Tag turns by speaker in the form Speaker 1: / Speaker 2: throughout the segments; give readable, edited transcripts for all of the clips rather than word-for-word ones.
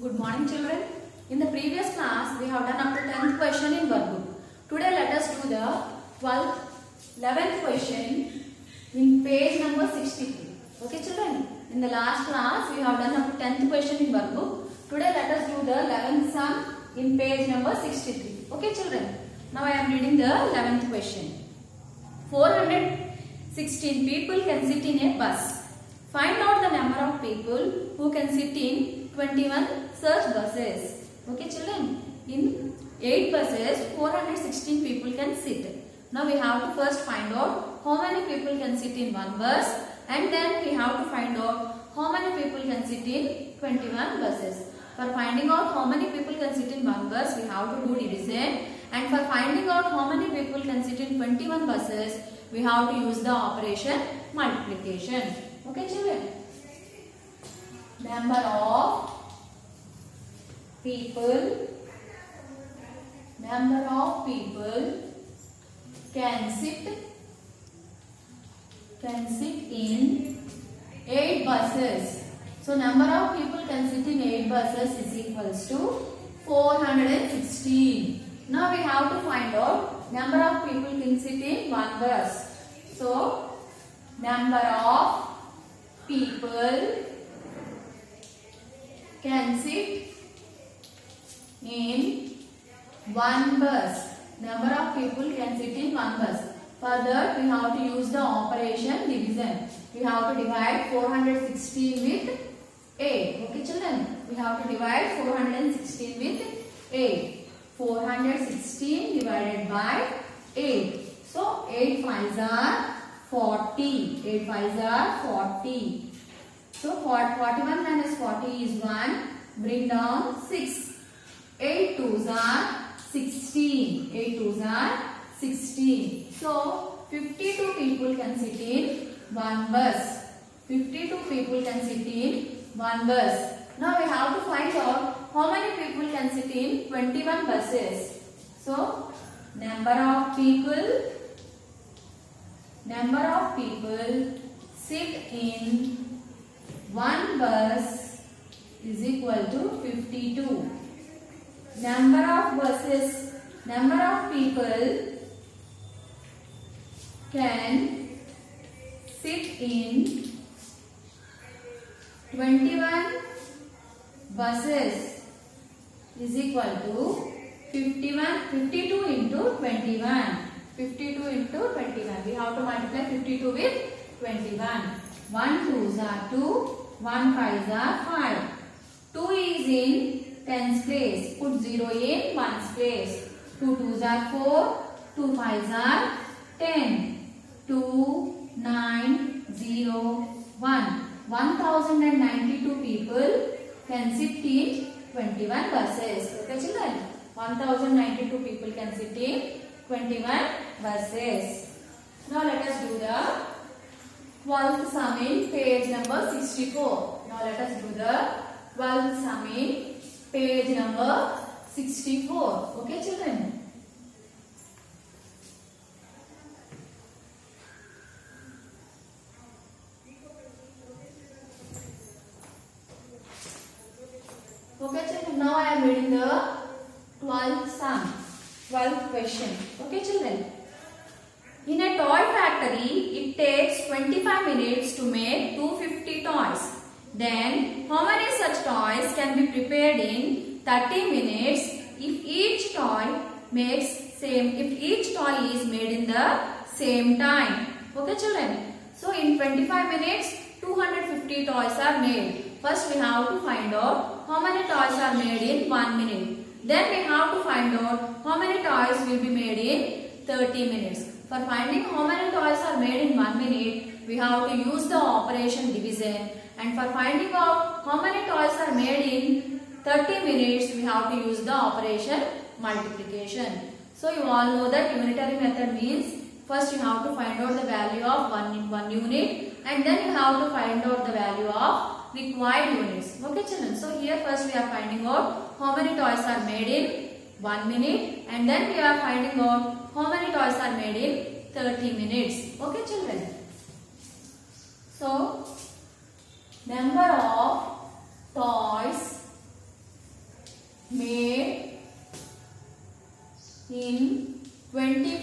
Speaker 1: Good morning children. In the previous class we have done up to 10th question in workbook. Today let us do the 12th, 11th question in page number 63. Okay children. In the last class we have done up to 10th question in workbook. Today let us do the 11th sum in page number 63. Okay children. Now I am reading the 11th question. 416 people can sit in a bus. Find out the number of people who can sit in 21 such buses. Okay children, in 8 buses 416 people can sit. Now we have to first find out how many people can sit in one bus, and then we have to find out how many people can sit in 21 buses. For finding out how many people can sit in one bus, we have to do division, and for finding out how many people can sit in 21 buses, we have to use the operation multiplication. Okay children, number of people can sit in 8 buses. So number of people can sit in 8 buses is equals to 416. Now we have to find out number of people can sit in one bus. So number of people can sit in one bus. Number of people can sit in one bus. For that we have to use the operation division. We have to divide 416 with 8. Okay children, we have to divide 416 with 8. 416 divided by 8. So 8 5s are 40. 8 5s are 40. So 41 minus 40 is 1. Bring down 6. 8 2s are 16. 8 2s are 16. So 52 people can sit in one bus. 52 people can sit in one bus. Now we have to find out how many people can sit in 21 buses. So number of people sit in one bus is equal to 52. Number of people can sit in 21 buses is equal to 52 into 21. 52 into 21. We have to multiply 52 with 21. 1 2s are 2. 1 5s are 5. 2 is in tens place. Put 0 in ones place. 2 2s are 4. 2 5s are 10. 2 9 0 1. 1092 people can sit in 21 buses. Okay children? 1092 people can sit in 21 buses. Now let us do the 12th sum in page number 64. Now let us do the 12th sum in page number 64. Okay children? Okay children, now I am reading the 12th sum, 12th question. Okay children, in a toy factory it takes 25 minutes to make 250 toys. Then how many such toys can be prepared in 30 minutes if each toy is made in the same time? Okay children, so in 25 minutes 250 toys are made. First we have to find out how many toys are made in 1 minute. Then we have to find out how many toys will be made in 30 minutes. For finding how many toys are made in 1 minute, we have to use the operation division. And for finding out how many toys are made in 30 minutes, we have to use the operation multiplication. So you all know that unitary method means first you have to find out the value of one unit, and then you have to find out the value of required units. Okay children, so here first we are finding out how many toys are made in 1 minute, and then we are finding out how many toys are made in 30 minutes. Okay children, so number of toys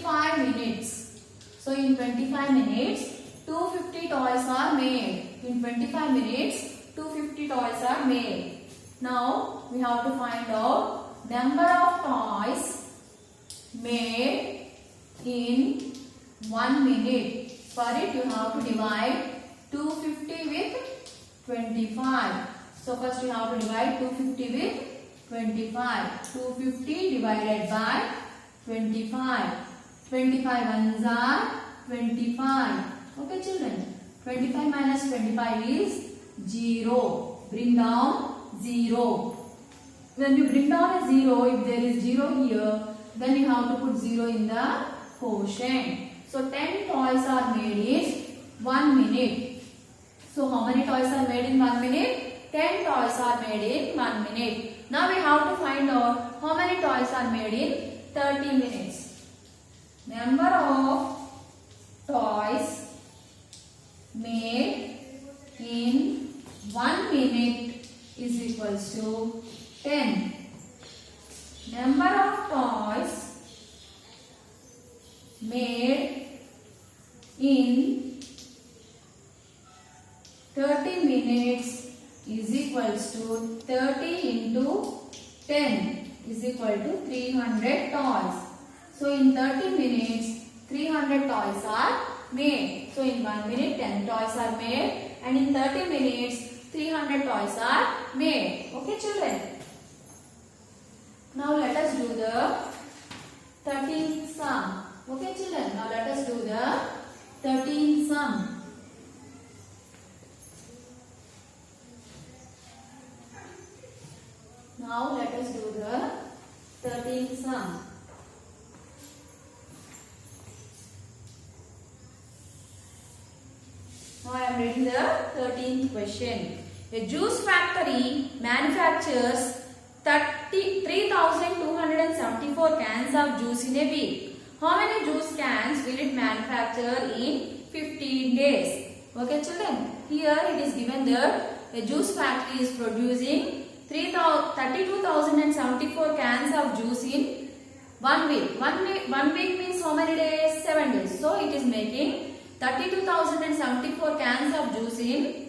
Speaker 1: 25 minutes. So in 25 minutes, 250 toys are made. In 25 minutes, 250 toys are made. Now we have to find out number of toys made in 1 minute. For it, you have to divide 250 with 25. So first you have to divide 250 with 25. 250 divided by 25. 25 ones are 25. Okay children. 25 minus 25 is 0. Bring down 0. When you bring down a 0, if there is 0 here, then you have to put 0 in the quotient. So 10 toys are made in 1 minute. So how many toys are made in 1 minute? 10 toys are made in 1 minute. Now we have to find out how many toys are made in 30 minutes. Number of toys made in 1 minute is equals to 10. Number of toys made in 30 minutes is equals to 30 into 10 is equal to 300 toys. So in 30 minutes 300 toys are made. So in 1 minute 10 toys are made and in 30 minutes 300 toys are made. Okay children. Now let us do the 13th sum. Okay children. Now let us do the 13th sum. Now let us do the 13th sum. Now I am reading the 13th question. A juice factory manufactures 3,274 cans of juice in a week. How many juice cans will it manufacture in 15 days? Okay children, here it is given that a juice factory is producing 32,074 cans of juice in 1 week. One week means how many days? 7 days. So it is making 32,074 cans of juice in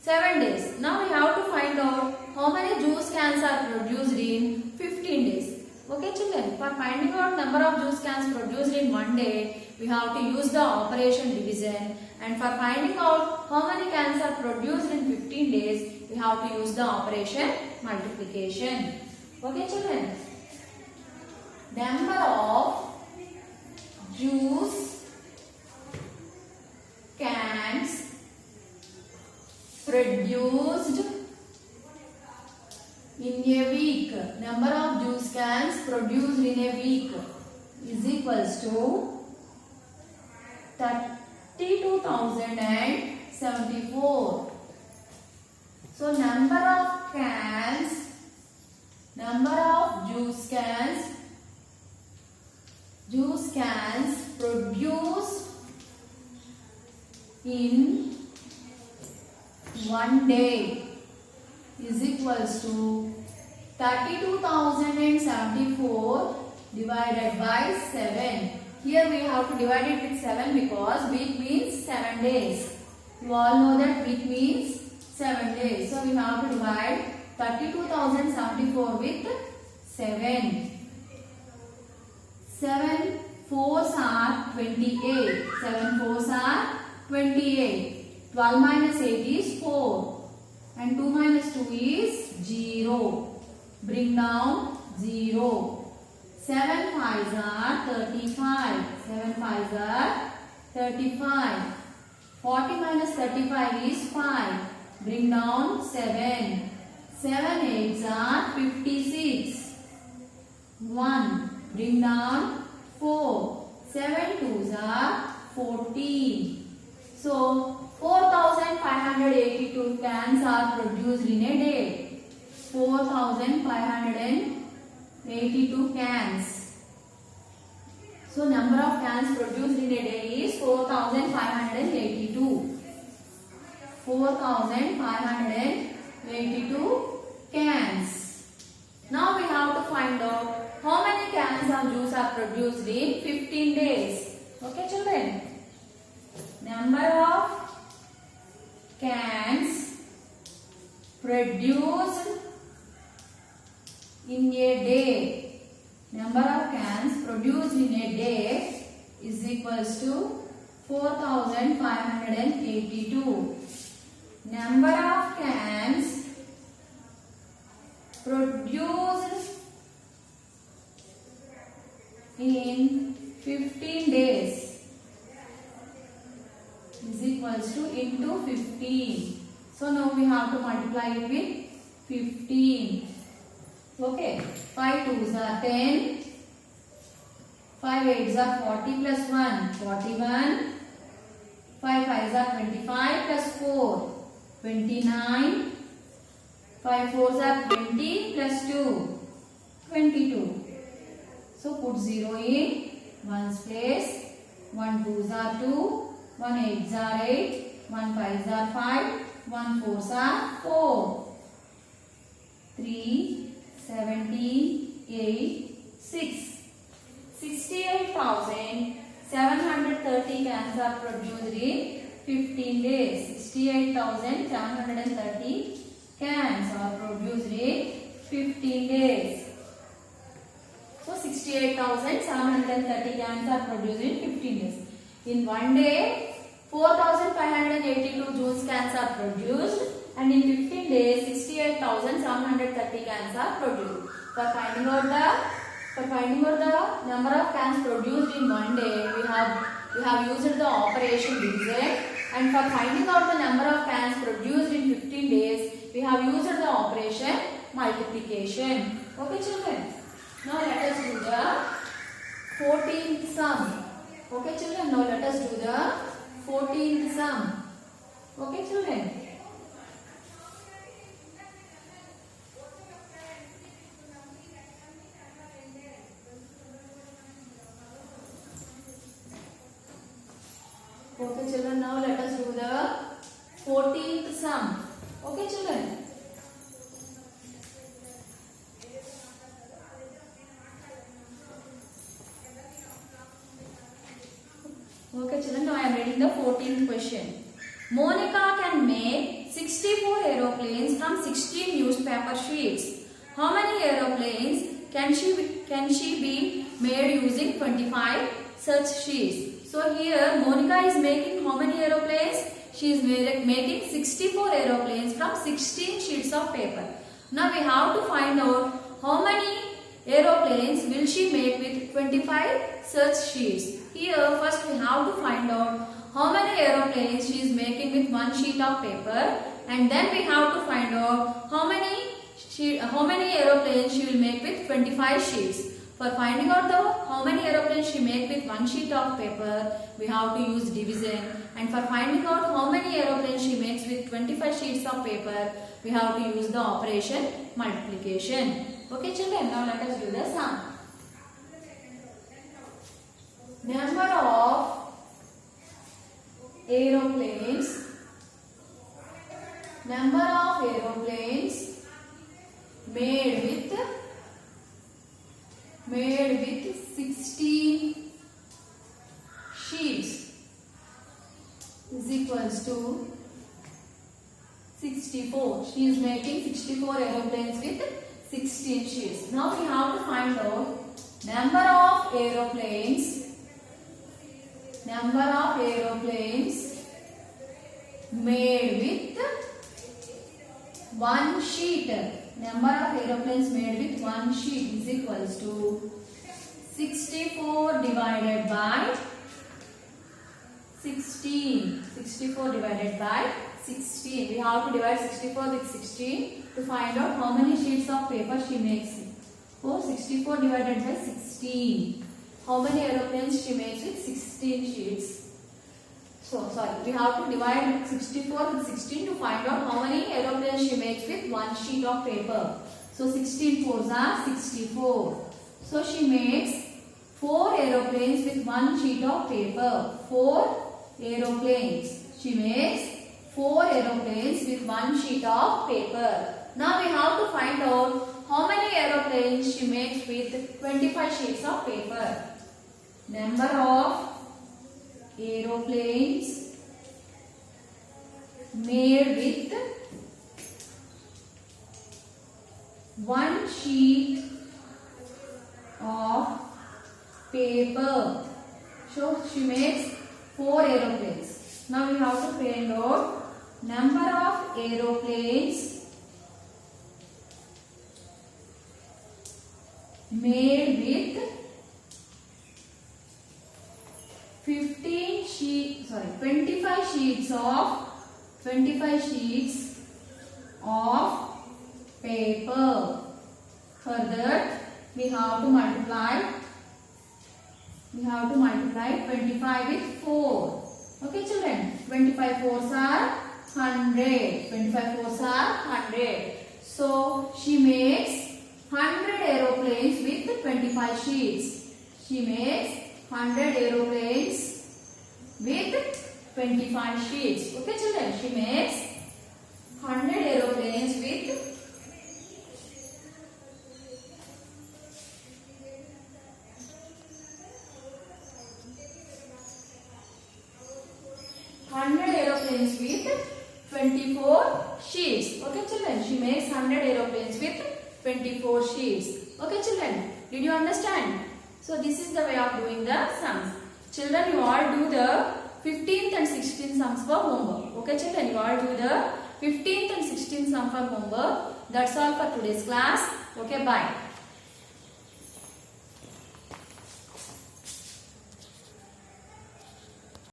Speaker 1: 7 days. Now we have to find out how many juice cans are produced in 15 days. Okay children, for finding out number of juice cans produced in 1 day, we have to use the operation division, and for finding out how many cans are produced in 15 days, we have to use the operation multiplication. Okay children, number of juice cans produced in a week. Number of juice cans produced in a week is equals to 32,074. So number of juice cans produced in 1 day is equals to 32,074 divided by 7. Here we have to divide it with 7 because week means 7 days. You all know that week means 7 days. So we have to divide 32,074 with 7. 7 fours are 28. 7 fours are 28. 12 minus 8 is 4. And 2 minus 2 is 0. Bring down 0. 7 fives are 35. 7 fives are 35. 40 minus 35 is 5. Bring down 7. 7 eights are 56. 1. Bring down 4. 7 twos are 14. So 4,582 cans are produced in a day. 4,582 cans. So number of cans produced in a day is 4,582. 4,582 cans. Now we have to find out how many cans of juice are produced in 15 days? Okay, children. Number of cans produced in a day. Number of cans produced in a day is equals to 4,582. Number of cans produced in 15 days is equals to into 15. So now we have to multiply it with 15. Okay, 5 2s are 10, 5 8s are 40 plus 1, 41, 5 5s are 25 plus 4, 29, 5 4s are 20 plus 2, 22. So put 0 in 1's place, 1 2s are 2, 1 8s are 8, 1 5s are 5, 1 4s are 4, 3, 17, 8, 6. 68,730 cans are produced in 15 days. 68,730 cans are produced in 15 days. So 68,730 cans are produced in 15 days. In one day, 4,582 juice cans are produced, and in 15 days, 68,730 cans are produced. For finding out the number of cans produced in one day, we have used the operation division, and for finding out the number of cans produced in 15 days, we have used the operation multiplication. Okay, children. Now let us do the 14th sum. Okay, children. Now let us do the 14th sum. Okay, children. Okay, children. Now let us do the 14th sum. Okay, children. Okay, children. Now I am reading the 14th question. Monica can make 64 aeroplanes from 16 newspaper sheets. How many aeroplanes can she be made using 25 such sheets? So here Monica is making how many aeroplanes? She is making 64 aeroplanes from 16 sheets of paper. Now we have to find out how many aeroplanes will she make with 25 such sheets. Here first we have to find out how many aeroplanes she is making with one sheet of paper, and then we have to find out how many aeroplanes she will make with 25 sheets. For finding out how many aeroplanes she make with one sheet of paper, we have to use division, and for finding out how many aeroplanes she makes with 25 sheets of paper, we have to use the operation multiplication. Okay, children, now let us do the sum. Number of aeroplanes made with 16 sheets is equals to 64. She is making 64 aeroplanes with 16 sheets. Now we have to find out number of aeroplanes made with one sheet. Number of aeroplanes made with one sheet is equals to 64 divided by 16. 64 divided by 16. We have to divide 64 with 16 to find out how many sheets of paper she makes. So 64 divided by 16. How many aeroplanes she makes with 16 sheets? So sorry, we have to divide 64 with 16 to find out how many aeroplanes she makes with one sheet of paper. So 16 fours are 64. So she makes 4 aeroplanes with one sheet of paper. 4 aeroplanes. She makes 4 aeroplanes with one sheet of paper. Now we have to find out How many aeroplanes she makes with 25 sheets of paper? Number of aeroplanes made with one sheet of paper. So she makes 4 aeroplanes. Now we have to find out number of aeroplanes made with 25 sheets of paper. For that we have to multiply 25 with 4. Okay children, 25 fours are 100. 25 fours are 100. So she makes 100 aeroplanes with 25 sheets. She makes 100 aeroplanes with 25 sheets. Okay children, she makes 100 aeroplanes with 24 sheets. Okay children, she makes 100 aeroplanes with 24 sheets. Okay children, did you understand? So this is the way of doing the sums. Children, you all do the 15th and 16th sums for homework. Okay children, you all do the 15th and 16th sum for homework. That's all for today's class. Okay, bye.